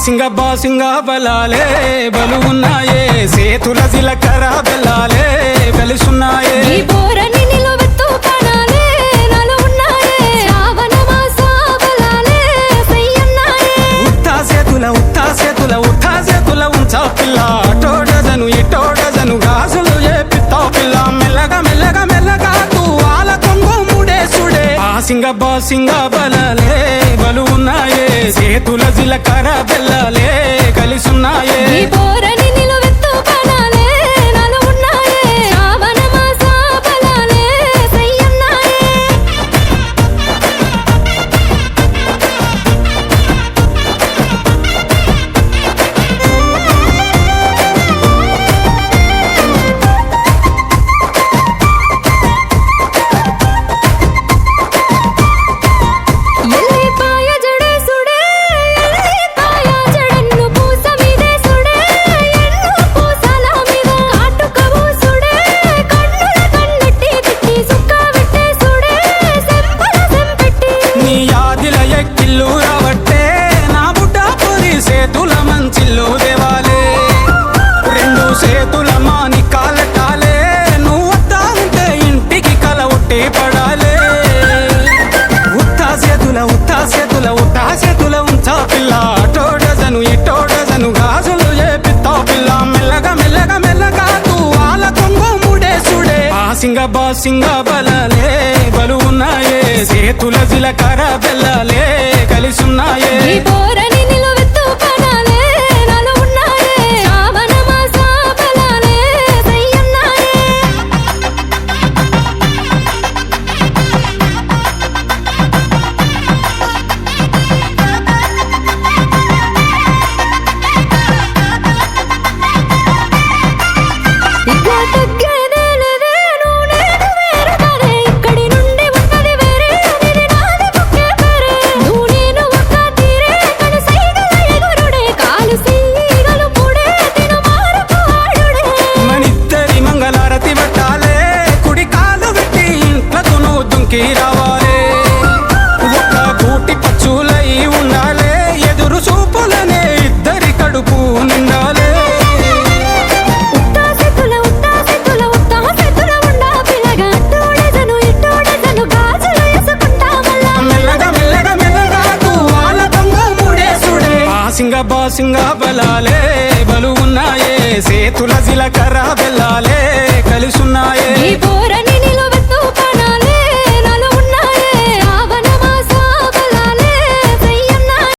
బాసింగ బలాలే బలు ఉన్నాయే సేతుల జిలకర బెల్లాలే వెలుసున్నాయే ఈ బోరని నిలవెత్తు కణాలే నాలో ఉన్నాయే శ్రావణ మాస బలాలే సయ్యన్నాయే ఉత్తా సేతుల ఉంచా పిల్ల అటోడజను ఇటోడజను గాజులు ఏ పిత్తా పిల్ల మెల్లగా తూ ఆల కొంగు ముడేసుడే బాసింగ బలాలే బలు ఉన్నాయే సేతుల జిలకర బెల్లాలే కలిసున్నాయే ఈ బోరని నిలవెత్తు కణాలే నాలో ఉన్నాయే శ్రావణ మాస బలాలే సయ్యన్నాయే ఎల్లిపాయ జడేసుడే ఎల్లిపాయ జడన్ను పూస మీదే సుడే ఎన్ను పూసల మీద కాటుక పూసుడే కన్నుల కన్నెట్టి తిట్టి సుక్క వెట్టే సుడే సెంపల సెంపెట్టి నీ యాదిల ఎక్కిల్లు రావట్టే నా బుడ్డ పొరి సేతుల మంచిల్లు దేవాలే రెండు సేతుల మాని కాలటాలే నువ్వు వద్దా ఉంటే ఇంటికి కల ఒట్టి పడాలే ఉత్తా సేతుల ఉంచా పిల్ల అటోడజను ఇటోడజను గాజులు ఏ పిత్తా పిల్ల మెల్లగా తూ ఆల కొంగు ముడేసుడే బాసింగ బలాలే బలు ఉన్నాయే సేతుల జిలకర బెల్లాలే కలిసున్నాయే ఈ బోరని నిలవెత్తు కణాలే నాలో ఉన్నాయే శ్రావణ మాస బలాలే సయ్యన్నాయే ఇక తగ్గేదే లేదే నువ్వు నేను వేరుగానే ఇక్కడి నుండి ఉన్నది వేరే ఇది నాది ముఖ్య పేరే నువ్వు నేను ఒక్క తీరే కను సైగల ఎగురుడే కాలు సీగలు పుడే తిను మారకు ఆడుడే మనిద్దరి మంగళారతి పట్టాలే కుడి కాలు పెట్టి ఇంట్లకు నువ్వు దుంకి రావాలే ఒక కూటి పచ్చులై ఉండాలే ఎదురు చూపులనే ఇద్దరి కడుపు నిండాలే ఉత్తా సెతుల ఉండా పిల్లగా అట్టోడెజను ఇట్టోడెజను గాజులు వేసుకుంటా మళ్ళా మెల్లగా తూ ఆల కొంగు ముడేసుడే బాసింగ బలాలే బలు ఉన్నాయే సేతుల జిలకర బెల్లా